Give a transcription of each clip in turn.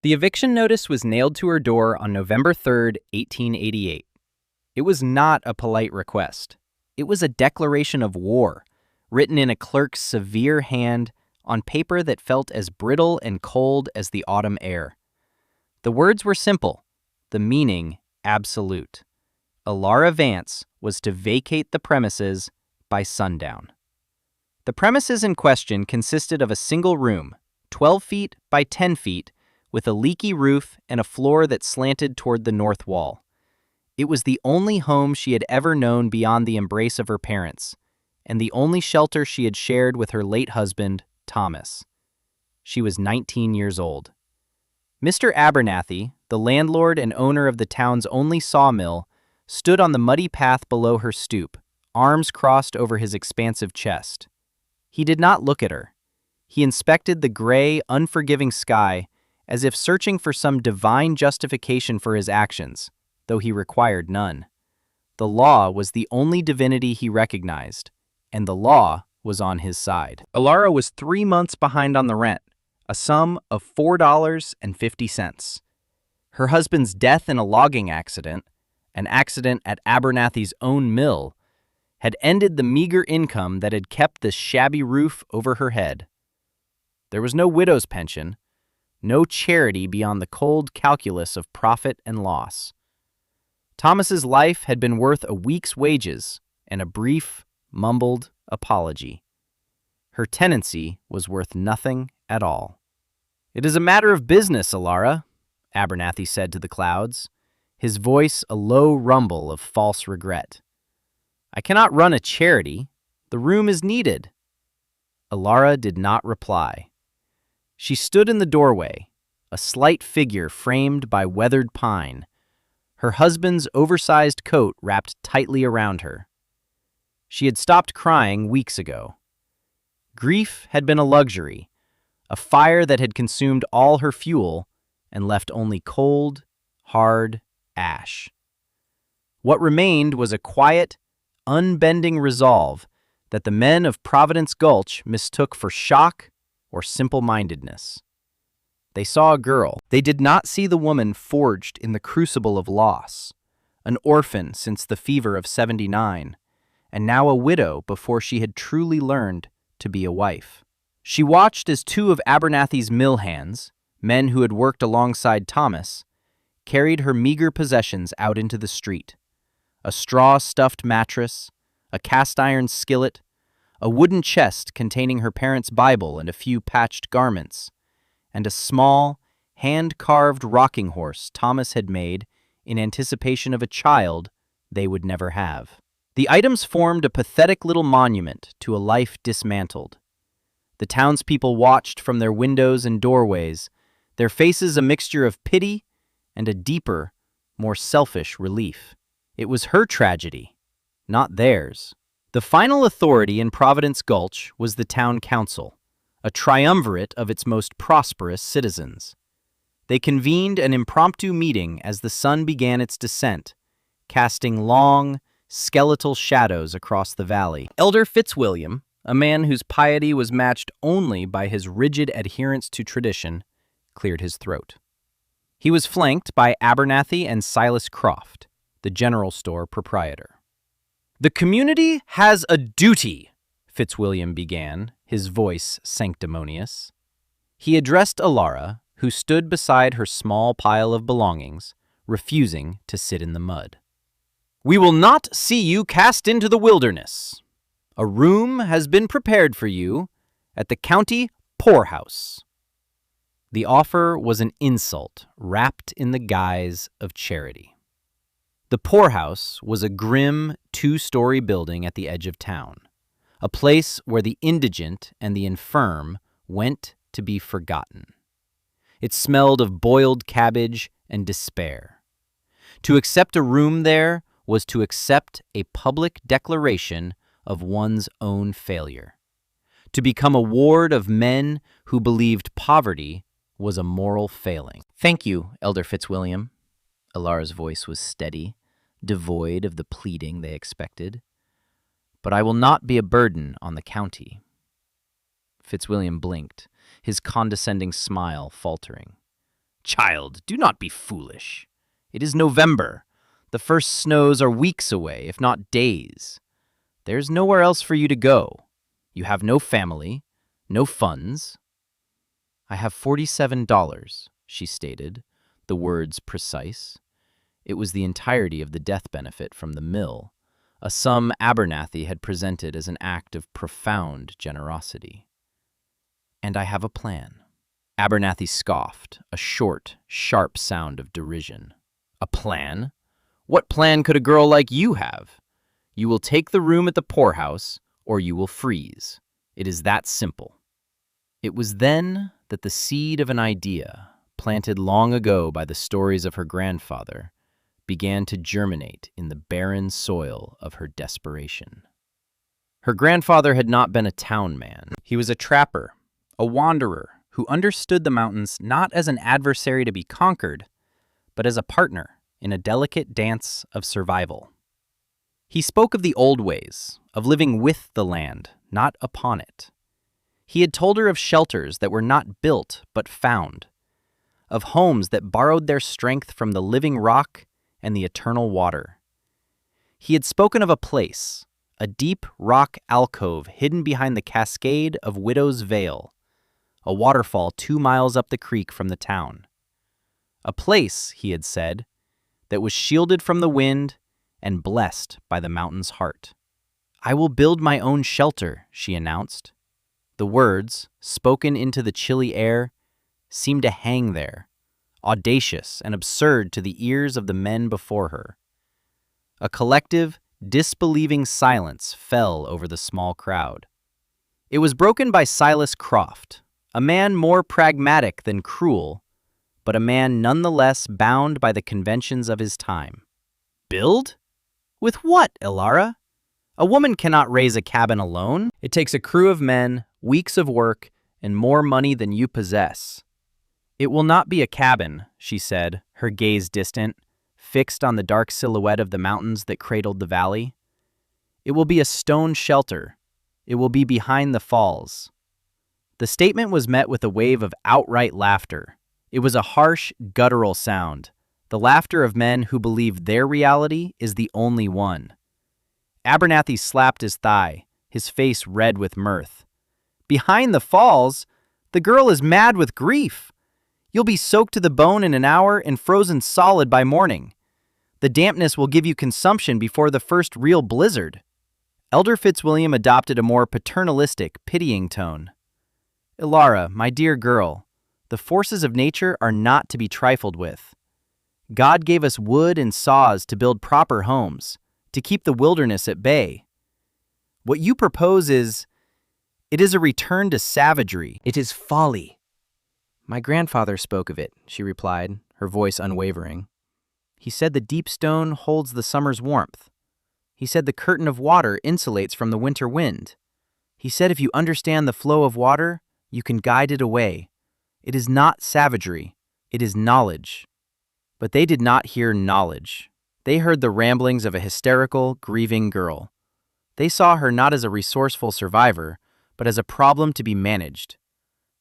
The eviction notice was nailed to her door on November 3, 1888. It was not a polite request. It was a declaration of war, written in a clerk's severe hand on paper that felt as brittle and cold as the autumn air. The words were simple, the meaning absolute. Alara Vance was to vacate the premises by sundown. The premises in question consisted of a single room, 12 feet by 10 feet, with a leaky roof and a floor that slanted toward the north wall. It was the only home she had ever known beyond the embrace of her parents, and the only shelter she had shared with her late husband, Thomas. She was 19 years old. Mr. Abernathy, the landlord and owner of the town's only sawmill, stood on the muddy path below her stoop, arms crossed over his expansive chest. He did not look at her. He inspected the gray, unforgiving sky as if searching for some divine justification for his actions, though he required none. The law was the only divinity he recognized, and the law was on his side. Alara was 3 months behind on the rent, a sum of $4.50. Her husband's death in a logging accident, an accident at Abernathy's own mill, had ended the meager income that had kept this shabby roof over her head. There was no widow's pension, no charity beyond the cold calculus of profit and loss. Thomas's life had been worth a week's wages and a brief, mumbled apology. Her tenancy was worth nothing at all. "It is a matter of business, Alara," Abernathy said to the clouds, his voice a low rumble of false regret. "I cannot run a charity. The room is needed." Alara did not reply. She stood in the doorway, a slight figure framed by weathered pine, her husband's oversized coat wrapped tightly around her. She had stopped crying weeks ago. Grief had been a luxury, a fire that had consumed all her fuel and left only cold, hard ash. What remained was a quiet, unbending resolve that the men of Providence Gulch mistook for shock or simple-mindedness. They saw a girl. They did not see the woman forged in the crucible of loss, an orphan since the fever of '79, and now a widow before she had truly learned to be a wife. She watched as 2 of Abernathy's mill hands, men who had worked alongside Thomas, carried her meager possessions out into the street. A straw-stuffed mattress, a cast-iron skillet, a wooden chest containing her parents' Bible and a few patched garments, and a small, hand-carved rocking horse Thomas had made in anticipation of a child they would never have. The items formed a pathetic little monument to a life dismantled. The townspeople watched from their windows and doorways, their faces a mixture of pity and a deeper, more selfish relief. It was her tragedy, not theirs. The final authority in Providence Gulch was the town council, a triumvirate of its most prosperous citizens. They convened an impromptu meeting as the sun began its descent, casting long, skeletal shadows across the valley. Elder Fitzwilliam, a man whose piety was matched only by his rigid adherence to tradition, cleared his throat. He was flanked by Abernathy and Silas Croft, the general store proprietor. "The community has a duty," Fitzwilliam began, his voice sanctimonious. He addressed Alara, who stood beside her small pile of belongings, refusing to sit in the mud. "We will not see you cast into the wilderness. A room has been prepared for you at the county poorhouse." The offer was an insult wrapped in the guise of charity. The poorhouse was a grim 2-story building at the edge of town, a place where the indigent and the infirm went to be forgotten. It smelled of boiled cabbage and despair. To accept a room there was to accept a public declaration of one's own failure. To become a ward of men who believed poverty was a moral failing. "Thank you, Elder Fitzwilliam." Alara's voice was steady, devoid of the pleading they expected. "But I will not be a burden on the county." Fitzwilliam blinked, his condescending smile faltering. Child, do not be foolish. It is November. The first snows are weeks away, if not days. There's nowhere else for you to go. You have no family, no funds. I have $47, she stated, the words precise. It was the entirety of the death benefit from the mill, a sum Abernathy had presented as an act of profound generosity. And I have a plan. Abernathy scoffed, a short, sharp sound of derision. A plan? What plan could a girl like you have? You will take the room at the poorhouse, or you will freeze. It is that simple. It was then that the seed of an idea, planted long ago by the stories of her grandfather, began to germinate in the barren soil of her desperation. Her grandfather had not been a town man. He was a trapper, a wanderer who understood the mountains not as an adversary to be conquered, but as a partner in a delicate dance of survival. He spoke of the old ways, of living with the land, not upon it. He had told her of shelters that were not built but found, of homes that borrowed their strength from the living rock and the eternal water. He had spoken of a place, a deep rock alcove hidden behind the cascade of Widow's Vale, a waterfall 2 miles up the creek from the town. A place, he had said, that was shielded from the wind and blessed by the mountain's heart. I will build my own shelter, she announced. The words, spoken into the chilly air, seemed to hang there, audacious and absurd to the ears of the men before her. A collective, disbelieving silence fell over the small crowd. It was broken by Silas Croft, a man more pragmatic than cruel, but a man nonetheless bound by the conventions of his time. Build? With what, Ilara? A woman cannot raise a cabin alone. It takes a crew of men, weeks of work, and more money than you possess. It will not be a cabin, she said, her gaze distant, fixed on the dark silhouette of the mountains that cradled the valley. It will be a stone shelter. It will be behind the falls. The statement was met with a wave of outright laughter. It was a harsh, guttural sound, the laughter of men who believe their reality is the only one. Abernathy slapped his thigh, his face red with mirth. Behind the falls? The girl is mad with grief. You'll be soaked to the bone in an hour and frozen solid by morning. The dampness will give you consumption before the first real blizzard. Elder Fitzwilliam adopted a more paternalistic, pitying tone. Ilara, my dear girl, the forces of nature are not to be trifled with. God gave us wood and saws to build proper homes, to keep the wilderness at bay. What you propose is a return to savagery. It is folly. My grandfather spoke of it, she replied, her voice unwavering. He said the deep stone holds the summer's warmth. He said the curtain of water insulates from the winter wind. He said if you understand the flow of water, you can guide it away. It is not savagery, it is knowledge. But they did not hear knowledge. They heard the ramblings of a hysterical, grieving girl. They saw her not as a resourceful survivor, but as a problem to be managed.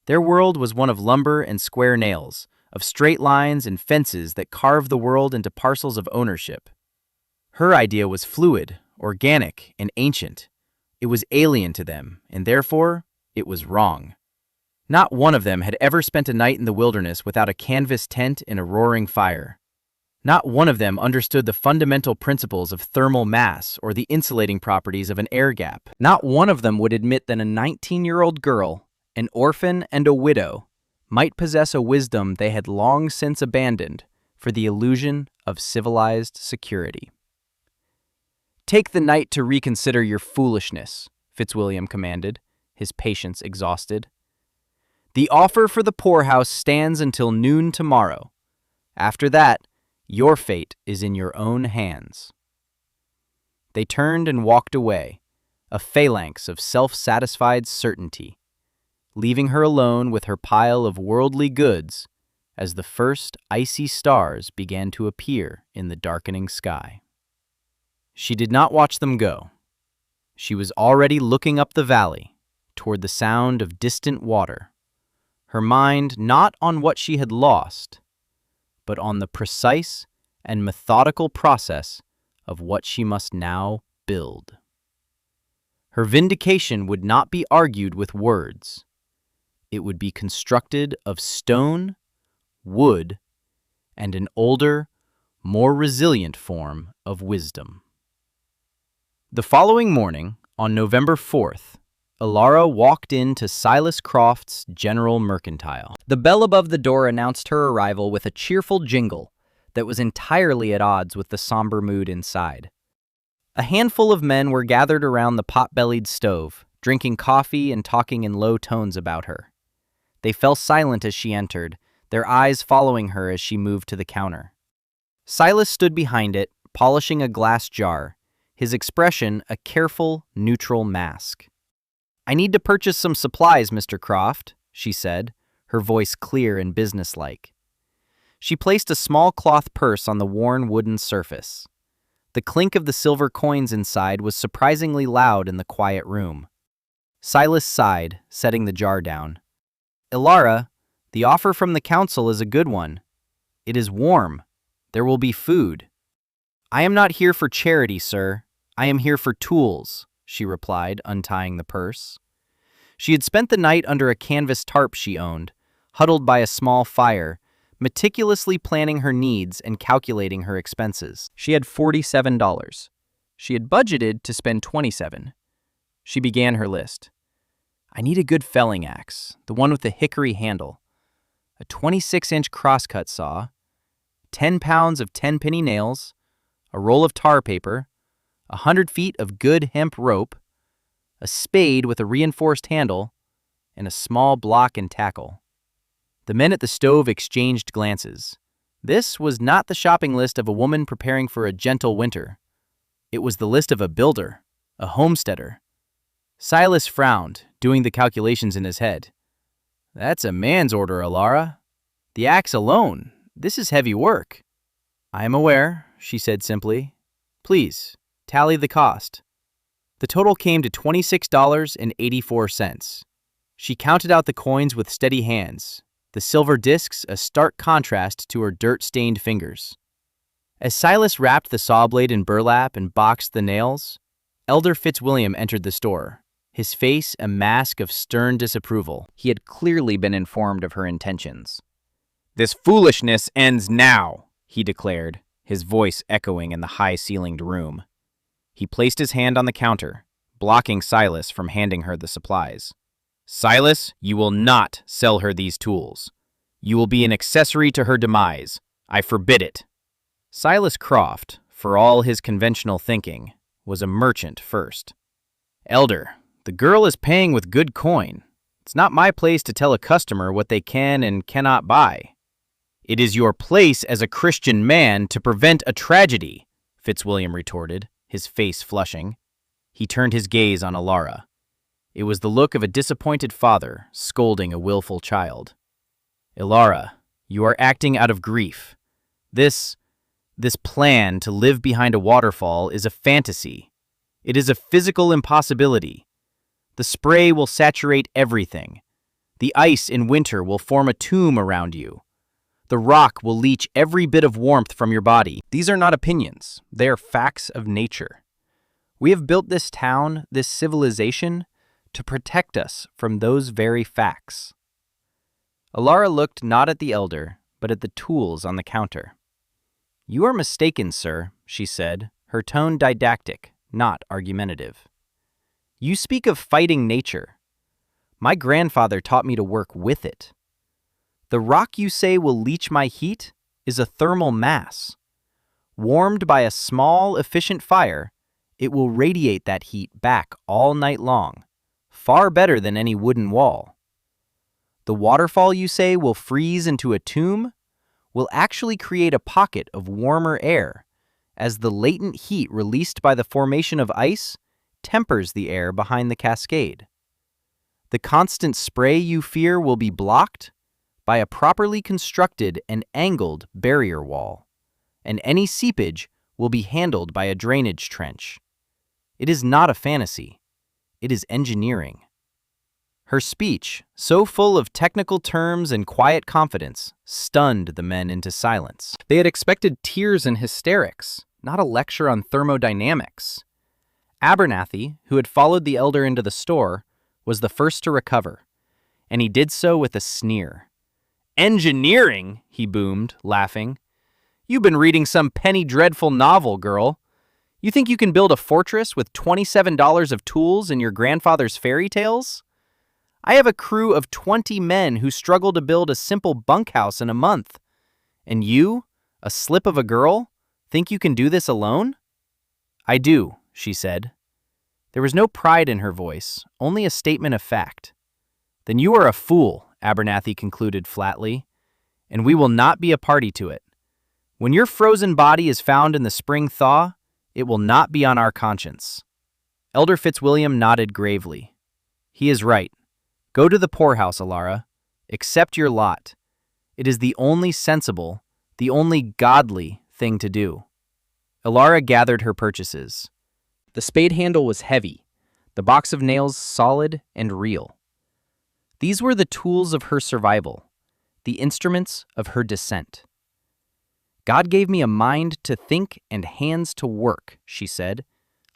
Their world was one of lumber and square nails, of straight lines and fences that carved the world into parcels of ownership. Her idea was fluid, organic, and ancient. It was alien to them, and therefore, it was wrong. Not one of them had ever spent a night in the wilderness without a canvas tent and a roaring fire. Not one of them understood the fundamental principles of thermal mass or the insulating properties of an air gap. Not one of them would admit that a 19-year-old girl, an orphan and a widow, might possess a wisdom they had long since abandoned for the illusion of civilized security. Take the night to reconsider your foolishness, Fitzwilliam commanded, his patience exhausted. The offer for the poorhouse stands until noon tomorrow. After that, your fate is in your own hands. They turned and walked away, a phalanx of self-satisfied certainty, leaving her alone with her pile of worldly goods as the first icy stars began to appear in the darkening sky. She did not watch them go. She was already looking up the valley, toward the sound of distant water, her mind not on what she had lost, but on the precise and methodical process of what she must now build. Her vindication would not be argued with words. It would be constructed of stone, wood, and an older, more resilient form of wisdom. The following morning, on November 4th, Elara walked into Silas Croft's General Mercantile. The bell above the door announced her arrival with a cheerful jingle that was entirely at odds with the somber mood inside. A handful of men were gathered around the pot-bellied stove, drinking coffee and talking in low tones about her. They fell silent as she entered, their eyes following her as she moved to the counter. Silas stood behind it, polishing a glass jar, his expression a careful, neutral mask. "I need to purchase some supplies, Mr. Croft," she said, her voice clear and businesslike. She placed a small cloth purse on the worn wooden surface. The clink of the silver coins inside was surprisingly loud in the quiet room. Silas sighed, setting the jar down. "Elara, the offer from the council is a good one. It is warm. There will be food." "I am not here for charity, sir. I am here for tools," she replied, untying the purse. She had spent the night under a canvas tarp she owned, huddled by a small fire, meticulously planning her needs and calculating her expenses. She had $47. She had budgeted to spend $27. She began her list. "I need a good felling axe, the one with the hickory handle, a 26-inch crosscut saw, 10 pounds of 10-penny nails, a roll of tar paper, 100 feet of good hemp rope, a spade with a reinforced handle, and a small block and tackle." The men at the stove exchanged glances. This was not the shopping list of a woman preparing for a gentle winter. It was the list of a builder, a homesteader. Silas frowned, doing the calculations in his head. "That's a man's order, Elara. The axe alone. This is heavy work." "I am aware," she said simply. "Please, tally the cost." The total came to $26.84. She counted out the coins with steady hands, the silver discs a stark contrast to her dirt-stained fingers. As Silas wrapped the saw blade in burlap and boxed the nails, Elder Fitzwilliam entered the store, his face a mask of stern disapproval. He had clearly been informed of her intentions. "This foolishness ends now," he declared, his voice echoing in the high-ceilinged room. He placed his hand on the counter, blocking Silas from handing her the supplies. "Silas, you will not sell her these tools. You will be an accessory to her demise. I forbid it." Silas Croft, for all his conventional thinking, was a merchant first. "Elder, the girl is paying with good coin. It's not my place to tell a customer what they can and cannot buy." "It is your place as a Christian man to prevent a tragedy," Fitzwilliam retorted, his face flushing. He turned his gaze on Elara. It was the look of a disappointed father scolding a willful child. "Elara, you are acting out of grief. This plan to live behind a waterfall is a fantasy. It is a physical impossibility. The spray will saturate everything. The ice in winter will form a tomb around you. The rock will leach every bit of warmth from your body. These are not opinions. They are facts of nature. We have built this town, this civilization, to protect us from those very facts." Elara looked not at the elder, but at the tools on the counter. "You are mistaken, sir," she said, her tone didactic, not argumentative. "You speak of fighting nature. My grandfather taught me to work with it. The rock you say will leach my heat is a thermal mass. Warmed by a small, efficient fire, it will radiate that heat back all night long, far better than any wooden wall. The waterfall you say will freeze into a tomb will actually create a pocket of warmer air, as the latent heat released by the formation of ice tempers the air behind the cascade. The constant spray you fear will be blocked by a properly constructed and angled barrier wall, and any seepage will be handled by a drainage trench. It is not a fantasy. It is engineering." Her speech, so full of technical terms and quiet confidence, stunned the men into silence. They had expected tears and hysterics, not a lecture on thermodynamics. Abernathy, who had followed the elder into the store, was the first to recover, and he did so with a sneer. "Engineering?" he boomed, laughing. "You've been reading some penny dreadful novel, girl. You think you can build a fortress with $27 of tools in your grandfather's fairy tales? I have a crew of 20 men who struggle to build a simple bunkhouse in a month. And you, a slip of a girl, think you can do this alone?" "I do," she said. There was no pride in her voice, only a statement of fact. "Then you are a fool," Abernathy concluded flatly, "and we will not be a party to it. When your frozen body is found in the spring thaw, it will not be on our conscience." Elder Fitzwilliam nodded gravely. "He is right. Go to the poorhouse, Alara. Accept your lot. It is the only sensible, the only godly thing to do." Alara gathered her purchases. The spade handle was heavy, the box of nails solid and real. These were the tools of her survival, the instruments of her descent. "God gave me a mind to think and hands to work," she said,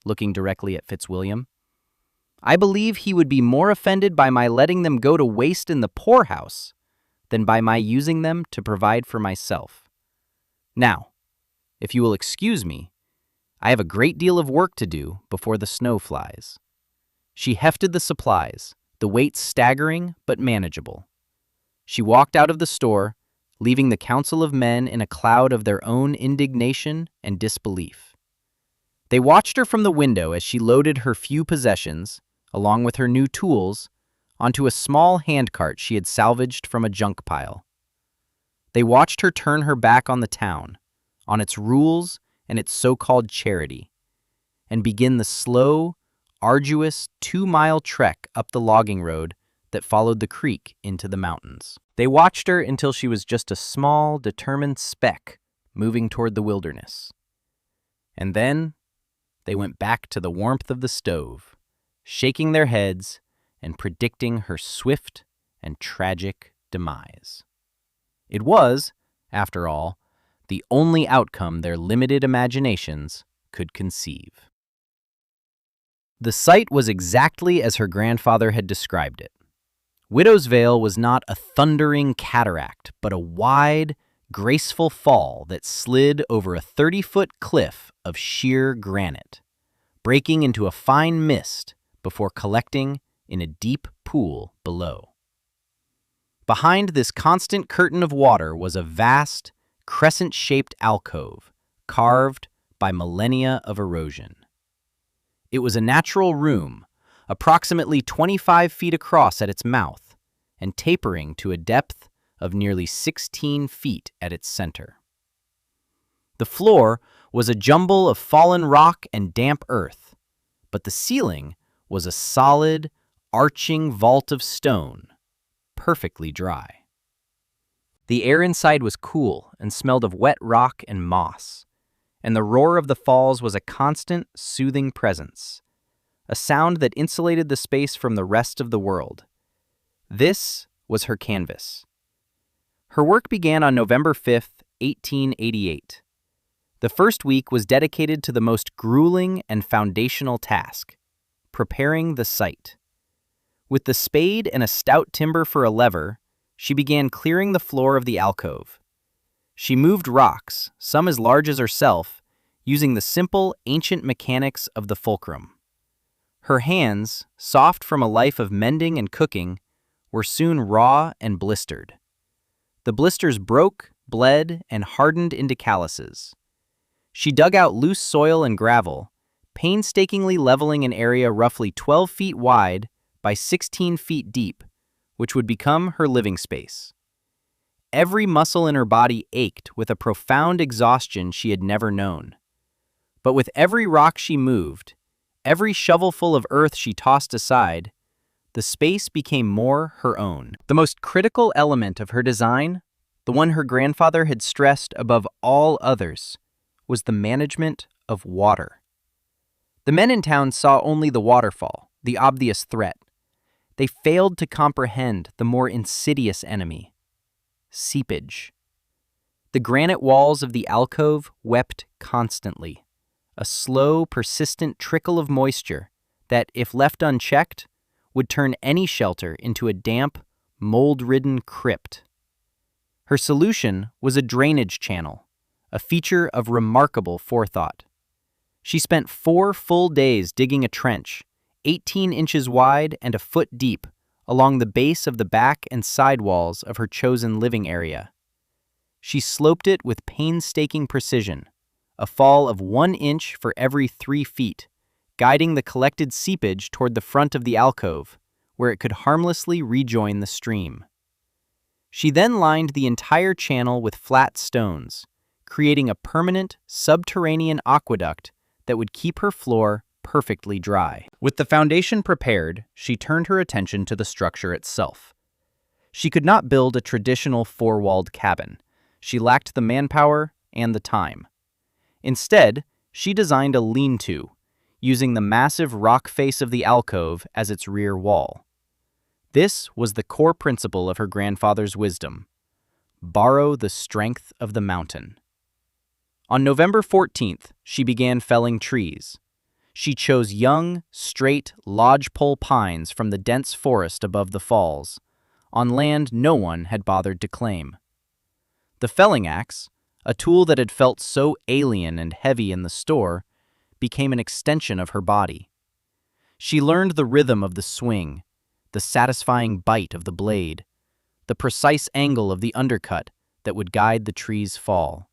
looking directly at Fitzwilliam. "I believe he would be more offended by my letting them go to waste in the poorhouse than by my using them to provide for myself. Now, if you will excuse me, I have a great deal of work to do before the snow flies." She hefted the supplies, the weight staggering but manageable. She walked out of the store, leaving the council of men in a cloud of their own indignation and disbelief. They watched her from the window as she loaded her few possessions, along with her new tools, onto a small handcart she had salvaged from a junk pile. They watched her turn her back on the town, on its rules and its so-called charity, and begin the slow, arduous 2-mile trek up the logging road that followed the creek into the mountains. They watched her until she was just a small, determined speck moving toward the wilderness. And then they went back to the warmth of the stove, shaking their heads and predicting her swift and tragic demise. It was, after all, the only outcome their limited imaginations could conceive. The sight was exactly as her grandfather had described it. Widow's Vale was not a thundering cataract, but a wide, graceful fall that slid over a 30-foot cliff of sheer granite, breaking into a fine mist before collecting in a deep pool below. Behind this constant curtain of water was a vast, crescent-shaped alcove carved by millennia of erosion. It was a natural room, approximately 25 feet across at its mouth and tapering to a depth of nearly 16 feet at its center. The floor was a jumble of fallen rock and damp earth, but the ceiling was a solid, arching vault of stone, perfectly dry. The air inside was cool and smelled of wet rock and moss, and the roar of the falls was a constant, soothing presence, a sound that insulated the space from the rest of the world. This was her canvas. Her work began on November 5th, 1888. The first week was dedicated to the most grueling and foundational task, preparing the site. With the spade and a stout timber for a lever, she began clearing the floor of the alcove. She moved rocks, some as large as herself, using the simple, ancient mechanics of the fulcrum. Her hands, soft from a life of mending and cooking, were soon raw and blistered. The blisters broke, bled, and hardened into calluses. She dug out loose soil and gravel, painstakingly leveling an area roughly 12 feet wide by 16 feet deep, which would become her living space. Every muscle in her body ached with a profound exhaustion she had never known. But with every rock she moved, every shovelful of earth she tossed aside, the space became more her own. The most critical element of her design, the one her grandfather had stressed above all others, was the management of water. The men in town saw only the waterfall, the obvious threat. They failed to comprehend the more insidious enemy: seepage. The granite walls of the alcove wept constantly, a slow, persistent trickle of moisture that, if left unchecked, would turn any shelter into a damp, mold-ridden crypt. Her solution was a drainage channel, a feature of remarkable forethought. She spent 4 full days digging a trench, 18 inches wide and a foot deep, along the base of the back and side walls of her chosen living area. She sloped it with painstaking precision, a fall of 1 inch for every 3 feet, guiding the collected seepage toward the front of the alcove, where it could harmlessly rejoin the stream. She then lined the entire channel with flat stones, creating a permanent, subterranean aqueduct that would keep her floor perfectly dry. With the foundation prepared, she turned her attention to the structure itself. She could not build a traditional 4-walled cabin. She lacked the manpower and the time. Instead, she designed a lean-to, using the massive rock face of the alcove as its rear wall. This was the core principle of her grandfather's wisdom: borrow the strength of the mountain. On November 14th, she began felling trees. She chose young, straight lodgepole pines from the dense forest above the falls, on land no one had bothered to claim. The felling axe, a tool that had felt so alien and heavy in the store, became an extension of her body. She learned the rhythm of the swing, the satisfying bite of the blade, the precise angle of the undercut that would guide the tree's fall.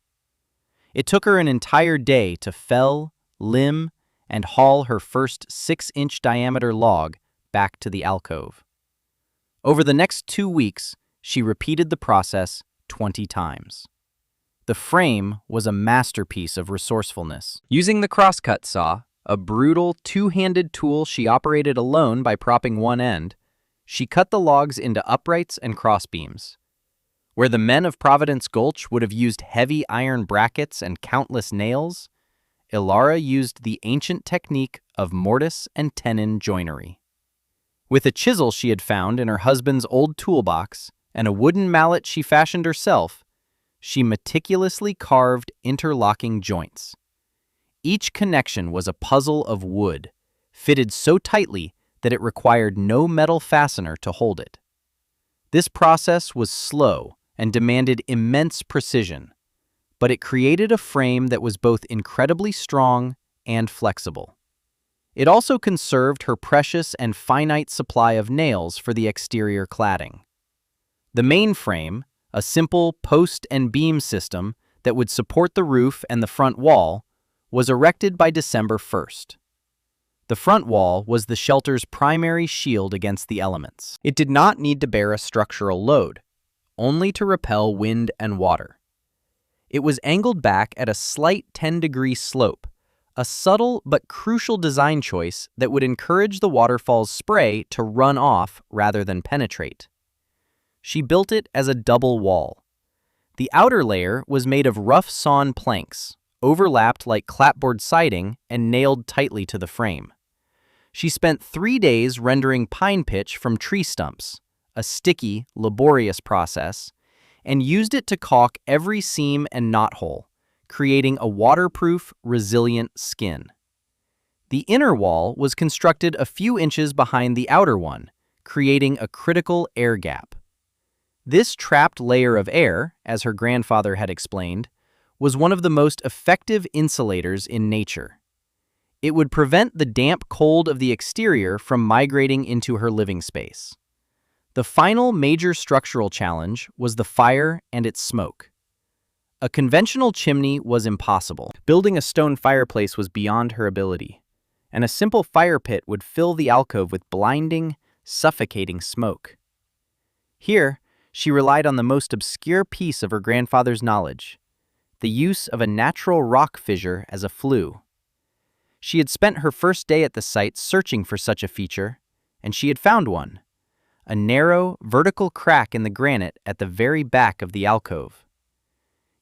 It took her an entire day to fell, limb, and haul her first 6-inch diameter log back to the alcove. Over the next 2 weeks, she repeated the process 20 times. The frame was a masterpiece of resourcefulness. Using the crosscut saw, a brutal 2-handed tool she operated alone by propping one end, she cut the logs into uprights and crossbeams. Where the men of Providence Gulch would have used heavy iron brackets and countless nails, Ilara used the ancient technique of mortise and tenon joinery. With a chisel she had found in her husband's old toolbox and a wooden mallet she fashioned herself, she meticulously carved interlocking joints. Each connection was a puzzle of wood, fitted so tightly that it required no metal fastener to hold it. This process was slow and demanded immense precision, but it created a frame that was both incredibly strong and flexible. It also conserved her precious and finite supply of nails for the exterior cladding. The main frame, a simple post and beam system that would support the roof and the front wall, was erected by December 1st. The front wall was the shelter's primary shield against the elements. It did not need to bear a structural load, only to repel wind and water. It was angled back at a slight 10-degree slope, a subtle but crucial design choice that would encourage the waterfall's spray to run off rather than penetrate. She built it as a double wall. The outer layer was made of rough sawn planks, overlapped like clapboard siding and nailed tightly to the frame. She spent 3 days rendering pine pitch from tree stumps, a sticky, laborious process, and used it to caulk every seam and knothole, creating a waterproof, resilient skin. The inner wall was constructed a few inches behind the outer one, creating a critical air gap. This trapped layer of air, as her grandfather had explained, was one of the most effective insulators in nature. It would prevent the damp cold of the exterior from migrating into her living space. The final major structural challenge was the fire and its smoke. A conventional chimney was impossible. Building a stone fireplace was beyond her ability, and a simple fire pit would fill the alcove with blinding, suffocating smoke. Here, she relied on the most obscure piece of her grandfather's knowledge: the use of a natural rock fissure as a flue. She had spent her first day at the site searching for such a feature, and she had found one: a narrow, vertical crack in the granite at the very back of the alcove.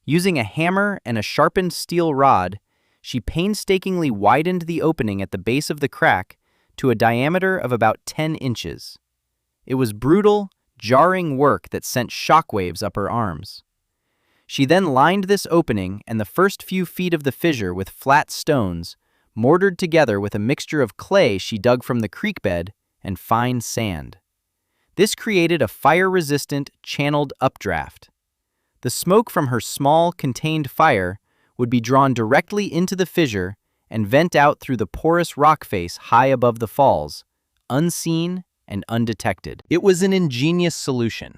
Using a hammer and a sharpened steel rod, she painstakingly widened the opening at the base of the crack to a diameter of about 10 inches. It was brutal, jarring work that sent shockwaves up her arms. She then lined this opening and the first few feet of the fissure with flat stones, mortared together with a mixture of clay she dug from the creek bed and fine sand. This created a fire-resistant, channeled updraft. The smoke from her small, contained fire would be drawn directly into the fissure and vent out through the porous rock face high above the falls, unseen and undetected. It was an ingenious solution,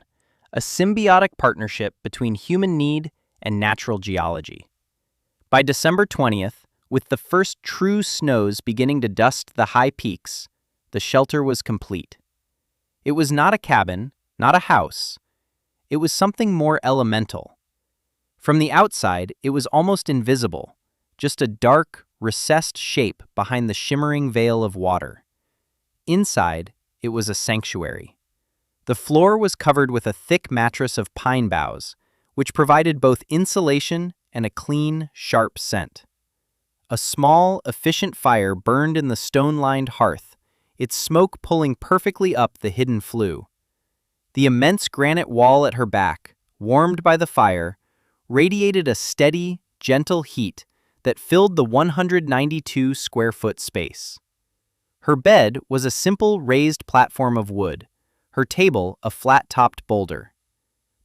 a symbiotic partnership between human need and natural geology. By December 20th, with the first true snows beginning to dust the high peaks, the shelter was complete. It was not a cabin, not a house. It was something more elemental. From the outside, it was almost invisible, just a dark, recessed shape behind the shimmering veil of water. Inside, it was a sanctuary. The floor was covered with a thick mattress of pine boughs, which provided both insulation and a clean, sharp scent. A small, efficient fire burned in the stone-lined hearth, its smoke pulling perfectly up the hidden flue. The immense granite wall at her back, warmed by the fire, radiated a steady, gentle heat that filled the 192-square-foot space. Her bed was a simple raised platform of wood, her table a flat-topped boulder.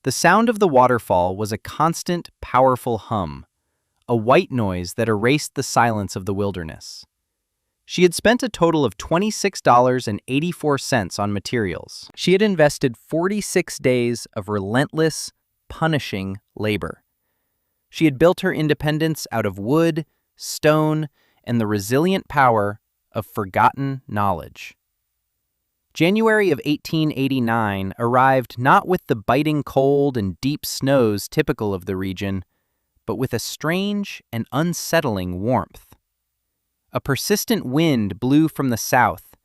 The sound of the waterfall was a constant, powerful hum, a white noise that erased the silence of the wilderness. She had spent a total of $26.84 on materials. She had invested 46 days of relentless, punishing labor. She had built her independence out of wood, stone, and the resilient power of forgotten knowledge. January of 1889 arrived not with the biting cold and deep snows typical of the region, but with a strange and unsettling warmth. A persistent wind blew from the south,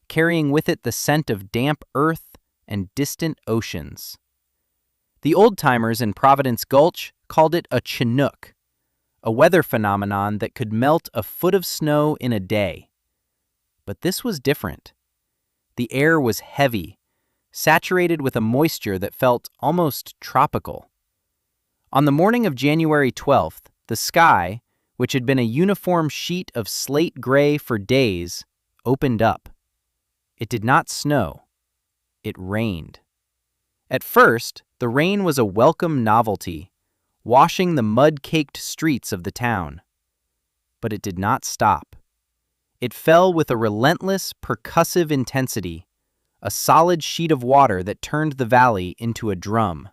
carrying with it the scent of damp earth and distant oceans. The old-timers in Providence Gulch called it a Chinook, a weather phenomenon that could melt a foot of snow in a day. But this was different. The air was heavy, saturated with a moisture that felt almost tropical. On the morning of January 12th, the sky, which had been a uniform sheet of slate gray for days, opened up. It did not snow. It rained. At first, the rain was a welcome novelty, washing the mud-caked streets of the town. But it did not stop. It fell with a relentless, percussive intensity, a solid sheet of water that turned the valley into a drum.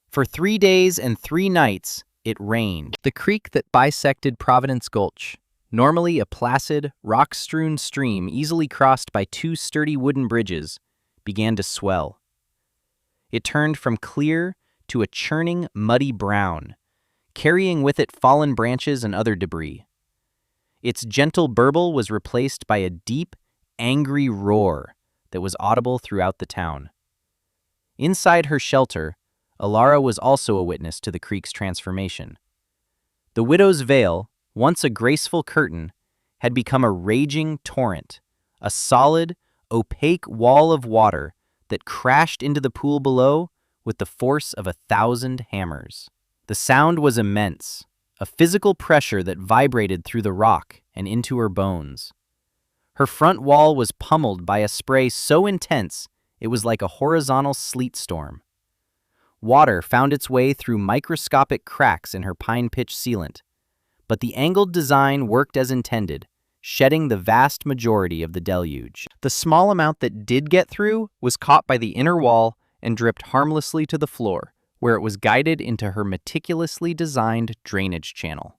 For 3 days and 3 nights, it rained. The creek that bisected Providence Gulch, normally a placid, rock-strewn stream easily crossed by 2 sturdy wooden bridges, began to swell. It turned from clear to a churning, muddy brown, carrying with it fallen branches and other debris. Its gentle burble was replaced by a deep, angry roar that was audible throughout the town. Inside her shelter, Alara was also a witness to the creek's transformation. The widow's veil, once a graceful curtain, had become a raging torrent, a solid, opaque wall of water that crashed into the pool below with the force of 1,000 hammers. The sound was immense, a physical pressure that vibrated through the rock and into her bones. Her front wall was pummeled by a spray so intense it was like a horizontal sleet storm. Water found its way through microscopic cracks in her pine-pitch sealant, but the angled design worked as intended, shedding the vast majority of the deluge. The small amount that did get through was caught by the inner wall and dripped harmlessly to the floor, where it was guided into her meticulously designed drainage channel.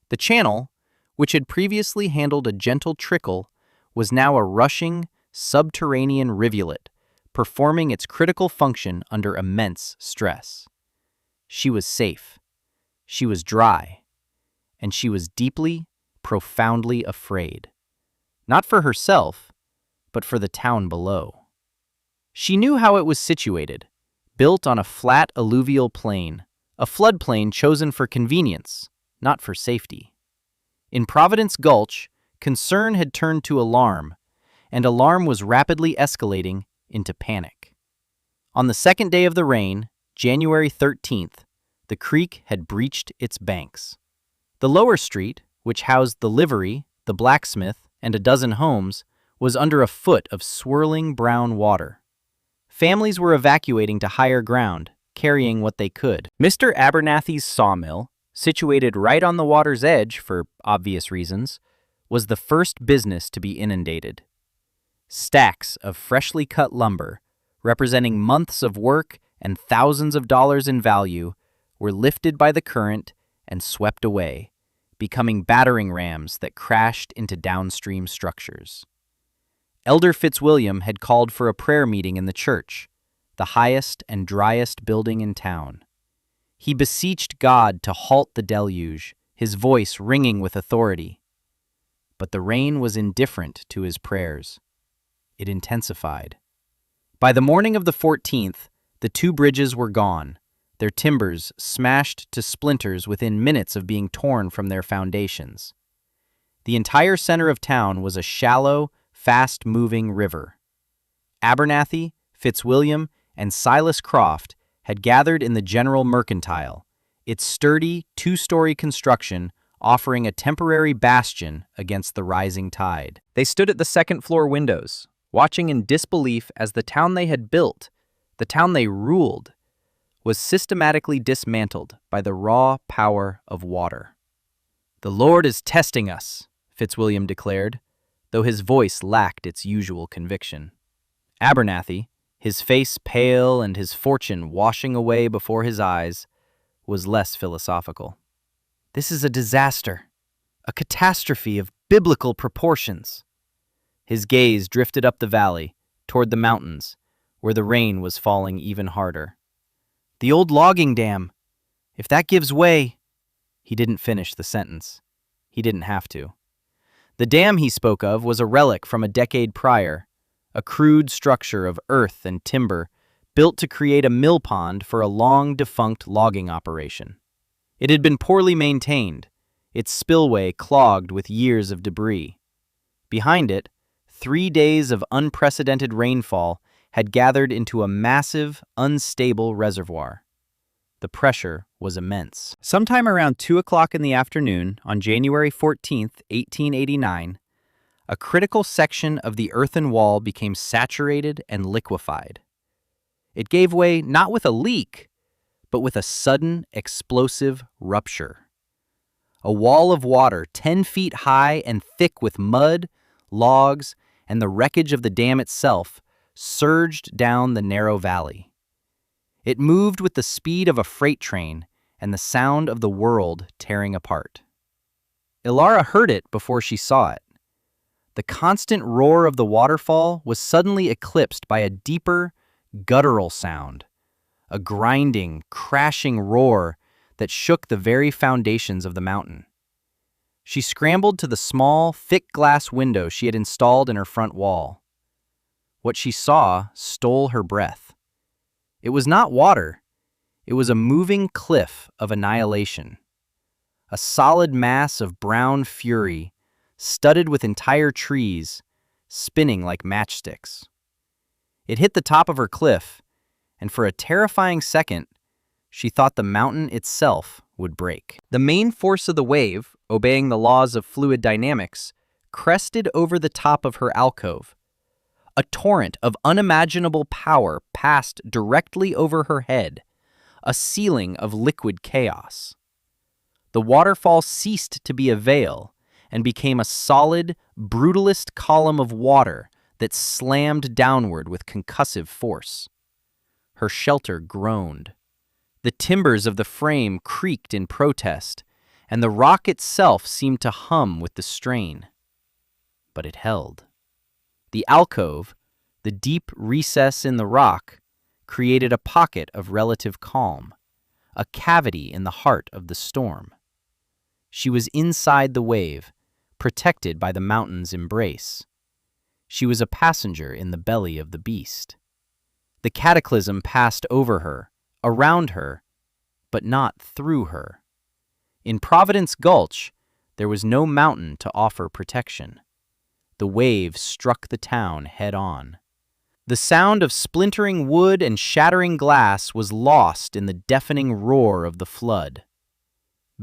The channel, which had previously handled a gentle trickle, was now a rushing, subterranean rivulet, performing its critical function under immense stress. She was safe. She was dry. And she was deeply, profoundly afraid. Not for herself, but for the town below. She knew how it was situated, built on a flat alluvial plain, a floodplain chosen for convenience, not for safety. In Providence Gulch, concern had turned to alarm, and alarm was rapidly escalating into panic. On the second day of the rain, January 13th, the creek had breached its banks. The lower street, which housed the livery, the blacksmith, and a dozen homes, was under a foot of swirling brown water. Families were evacuating to higher ground, carrying what they could. Mr. Abernathy's sawmill, situated right on the water's edge for obvious reasons, was the first business to be inundated. Stacks of freshly cut lumber, representing months of work and thousands of dollars in value, were lifted by the current and swept away, becoming battering rams that crashed into downstream structures. Elder Fitzwilliam had called for a prayer meeting in the church, the highest and driest building in town. He beseeched God to halt the deluge, his voice ringing with authority. But the rain was indifferent to his prayers. It intensified. By the morning of the 14th, the two bridges were gone, their timbers smashed to splinters within minutes of being torn from their foundations. The entire center of town was a shallow, fast-moving river. Abernathy, Fitzwilliam, and Silas Croft had gathered in the General Mercantile, its sturdy, two-story construction offering a temporary bastion against the rising tide. They stood at the second-floor windows, watching in disbelief as the town they had built, the town they ruled, was systematically dismantled by the raw power of water. "The Lord is testing us," Fitzwilliam declared, though his voice lacked its usual conviction. Abernathy, his face pale and his fortune washing away before his eyes, was less philosophical. "This is a disaster, a catastrophe of biblical proportions." His gaze drifted up the valley, toward the mountains, where the rain was falling even harder. "The old logging dam. If that gives way—" He didn't finish the sentence. He didn't have to. The dam he spoke of was a relic from a decade prior, a crude structure of earth and timber built to create a mill pond for a long-defunct logging operation. It had been poorly maintained, its spillway clogged with years of debris. Behind it, 3 days of unprecedented rainfall had gathered into a massive, unstable reservoir. The pressure was immense. Sometime around 2 o'clock in the afternoon on January 14th, 1889, a critical section of the earthen wall became saturated and liquefied. It gave way not with a leak, but with a sudden, explosive rupture. A wall of water 10 feet high and thick with mud, logs, and the wreckage of the dam itself surged down the narrow valley. It moved with the speed of a freight train and the sound of the world tearing apart. Ilara heard it before she saw it. The constant roar of the waterfall was suddenly eclipsed by a deeper, guttural sound, a grinding, crashing roar that shook the very foundations of the mountain. She scrambled to the small, thick glass window she had installed in her front wall. What she saw stole her breath. It was not water. It was a moving cliff of annihilation. A solid mass of brown fury, studded with entire trees, spinning like matchsticks. It hit the top of her cliff, and for a terrifying second, she thought the mountain itself would break. The main force of the wave, obeying the laws of fluid dynamics, crested over the top of her alcove. A torrent of unimaginable power passed directly over her head, a ceiling of liquid chaos. The waterfall ceased to be a veil and became a solid, brutalist column of water that slammed downward with concussive force. Her shelter groaned. The timbers of the frame creaked in protest, and the rock itself seemed to hum with the strain. But it held. The alcove, the deep recess in the rock, created a pocket of relative calm, a cavity in the heart of the storm. She was inside the wave, protected by the mountain's embrace. She was a passenger in the belly of the beast. The cataclysm passed over her, around her, but not through her. In Providence Gulch, there was no mountain to offer protection. The wave struck the town head-on. The sound of splintering wood and shattering glass was lost in the deafening roar of the flood.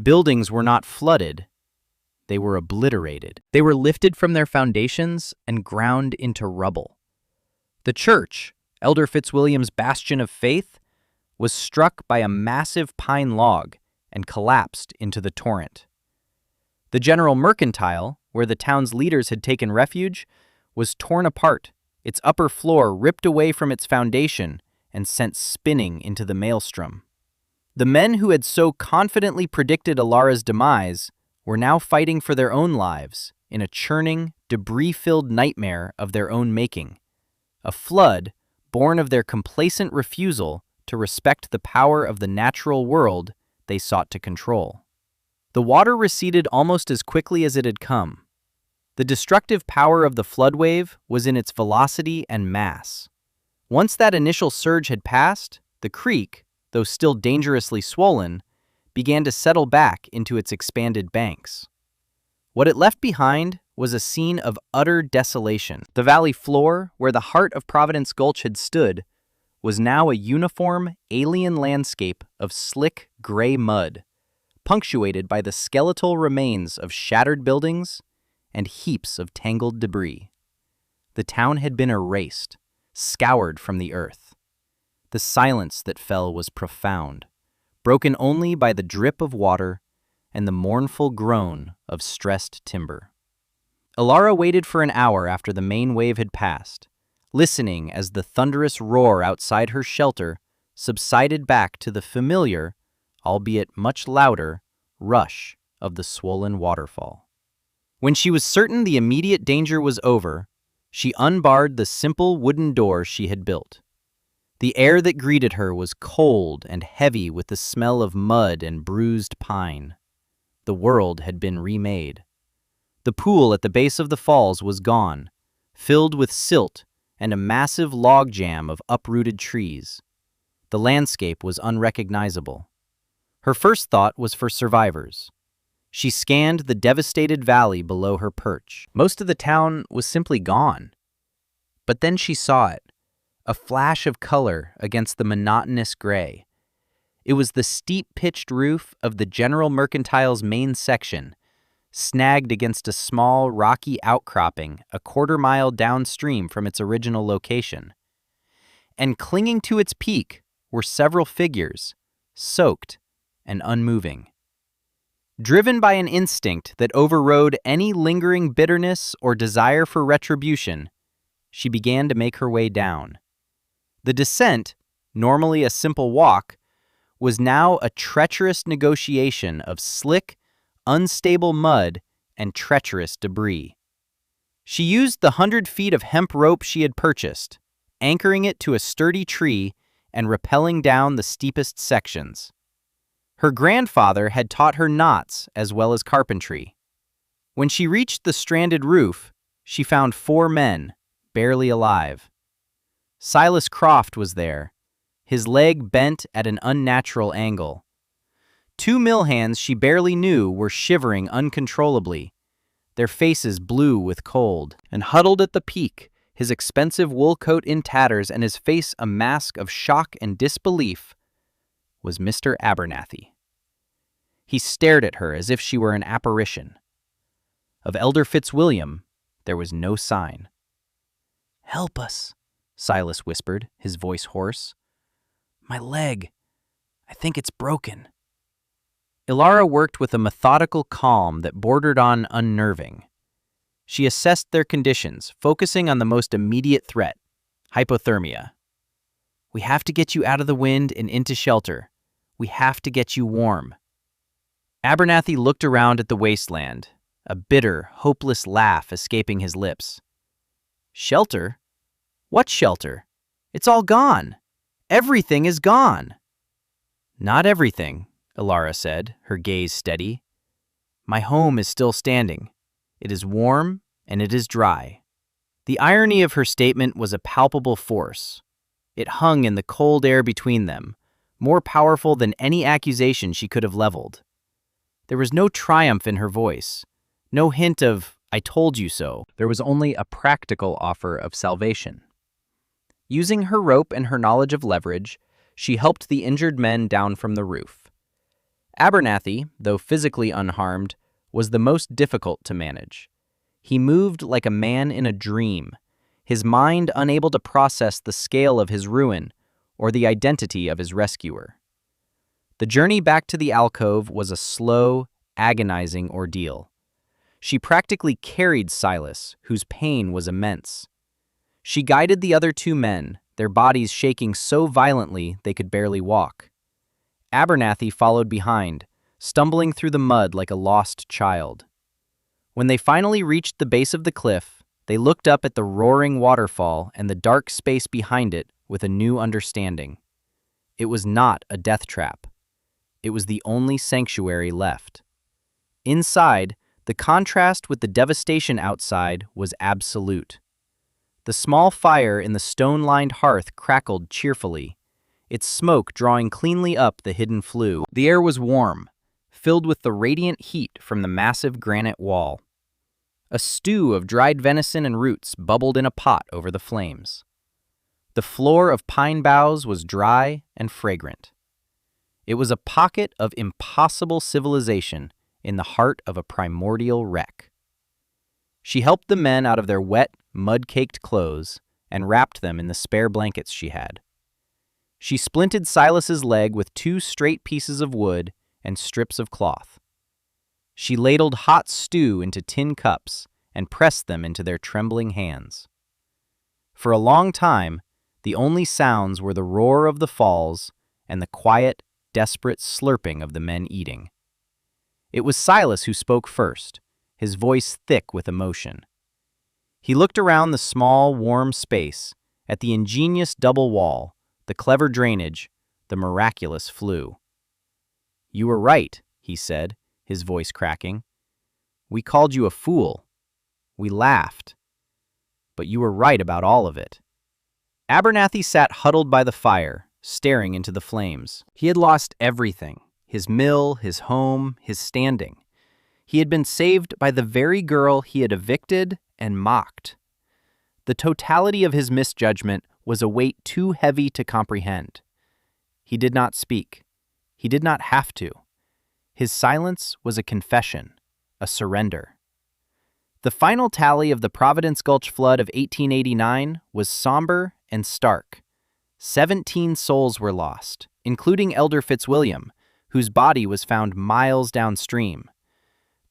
Buildings were not flooded, they were obliterated. They were lifted from their foundations and ground into rubble. The church, Elder Fitzwilliam's bastion of faith, was struck by a massive pine log and collapsed into the torrent. The General Mercantile, where the town's leaders had taken refuge, was torn apart, its upper floor ripped away from its foundation and sent spinning into the maelstrom. The men who had so confidently predicted Alara's demise were now fighting for their own lives in a churning, debris-filled nightmare of their own making. A flood born of their complacent refusal to respect the power of the natural world they sought to control. The water receded almost as quickly as it had come. The destructive power of the flood wave was in its velocity and mass. Once that initial surge had passed, the creek, though still dangerously swollen, began to settle back into its expanded banks. What it left behind was a scene of utter desolation. The valley floor, where the heart of Providence Gulch had stood, was now a uniform, alien landscape of slick, gray mud, punctuated by the skeletal remains of shattered buildings and heaps of tangled debris. The town had been erased, scoured from the earth. The silence that fell was profound, broken only by the drip of water and the mournful groan of stressed timber. Alara waited for an hour after the main wave had passed, listening as the thunderous roar outside her shelter subsided back to the familiar, albeit much louder, rush of the swollen waterfall. When she was certain the immediate danger was over, she unbarred the simple wooden door she had built. The air that greeted her was cold and heavy with the smell of mud and bruised pine. The world had been remade. The pool at the base of the falls was gone, filled with silt and a massive logjam of uprooted trees. The landscape was unrecognizable. Her first thought was for survivors. She scanned the devastated valley below her perch. Most of the town was simply gone. But then she saw it, a flash of color against the monotonous gray. It was the steep-pitched roof of the General Mercantile's main section, snagged against a small, rocky outcropping a quarter-mile downstream from its original location. And clinging to its peak were several figures, soaked and unmoving. Driven by an instinct that overrode any lingering bitterness or desire for retribution, she began to make her way down. The descent, normally a simple walk, was now a treacherous negotiation of slick, unstable mud and treacherous debris. She used the 100 feet of hemp rope she had purchased, anchoring it to a sturdy tree and rappelling down the steepest sections. Her grandfather had taught her knots as well as carpentry. When she reached the stranded roof, she found 4 men, barely alive. Silas Croft was there, his leg bent at an unnatural angle. 2 mill hands she barely knew were shivering uncontrollably, their faces blue with cold. And huddled at the peak, his expensive wool coat in tatters and his face a mask of shock and disbelief, was Mr. Abernathy. He stared at her as if she were an apparition. Of Elder Fitzwilliam, there was no sign. "Help us," Silas whispered, his voice hoarse. "My leg. I think it's broken." Alara worked with a methodical calm that bordered on unnerving. She assessed their conditions, focusing on the most immediate threat, hypothermia. "We have to get you out of the wind and into shelter. We have to get you warm." Abernathy looked around at the wasteland, a bitter, hopeless laugh escaping his lips. "Shelter? What shelter? It's all gone. Everything is gone." "Not everything," Alara said, her gaze steady. "My home is still standing. It is warm and it is dry." The irony of her statement was a palpable force. It hung in the cold air between them, more powerful than any accusation she could have leveled. There was no triumph in her voice, no hint of, "I told you so." There was only a practical offer of salvation. Using her rope and her knowledge of leverage, she helped the injured men down from the roof. Abernathy, though physically unharmed, was the most difficult to manage. He moved like a man in a dream, his mind unable to process the scale of his ruin or the identity of his rescuer. The journey back to the alcove was a slow, agonizing ordeal. She practically carried Silas, whose pain was immense. She guided the other two men, their bodies shaking so violently they could barely walk. Abernathy followed behind, stumbling through the mud like a lost child. When they finally reached the base of the cliff, they looked up at the roaring waterfall and the dark space behind it with a new understanding. It was not a death trap. It was the only sanctuary left. Inside, the contrast with the devastation outside was absolute. The small fire in the stone-lined hearth crackled cheerfully, its smoke drawing cleanly up the hidden flue. The air was warm, filled with the radiant heat from the massive granite wall. A stew of dried venison and roots bubbled in a pot over the flames. The floor of pine boughs was dry and fragrant. It was a pocket of impossible civilization in the heart of a primordial wreck. She helped the men out of their wet, mud-caked clothes and wrapped them in the spare blankets she had. She splinted Silas's leg with 2 straight pieces of wood and strips of cloth. She ladled hot stew into tin cups and pressed them into their trembling hands. For a long time, the only sounds were the roar of the falls and the quiet, desperate slurping of the men eating. It was Silas who spoke first, his voice thick with emotion. He looked around the small, warm space, at the ingenious double wall, the clever drainage, the miraculous flue. "You were right," he said, his voice cracking. "We called you a fool. We laughed. But you were right about all of it." Abernathy sat huddled by the fire, staring into the flames. He had lost everything: his mill, his home, his standing. He had been saved by the very girl he had evicted and mocked. The totality of his misjudgment was a weight too heavy to comprehend. He did not speak. He did not have to. His silence was a confession, a surrender. The final tally of the Providence Gulch flood of 1889 was somber and stark. 17 souls were lost, including Elder Fitzwilliam, whose body was found miles downstream.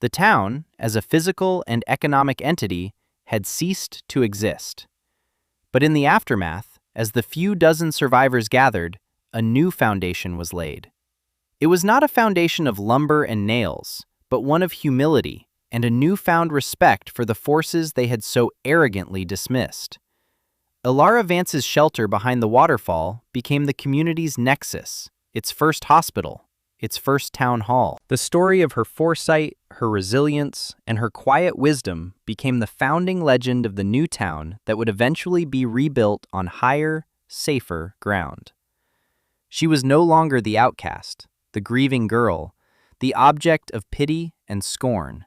The town, as a physical and economic entity, had ceased to exist. But in the aftermath, as the few dozen survivors gathered, a new foundation was laid. It was not a foundation of lumber and nails, but one of humility and a newfound respect for the forces they had so arrogantly dismissed. Ilara Vance's shelter behind the waterfall became the community's nexus, its first hospital, its first town hall. The story of her foresight, her resilience, and her quiet wisdom became the founding legend of the new town that would eventually be rebuilt on higher, safer ground. She was no longer the outcast, the grieving girl, the object of pity and scorn.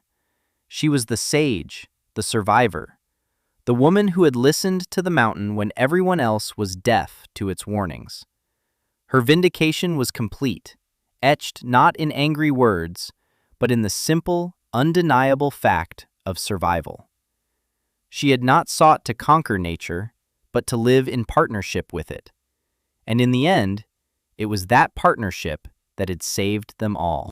She was the sage, the survivor, the woman who had listened to the mountain when everyone else was deaf to its warnings. Her vindication was complete, etched not in angry words, but in the simple, undeniable fact of survival. She had not sought to conquer nature, but to live in partnership with it. And in the end, it was that partnership that had saved them all.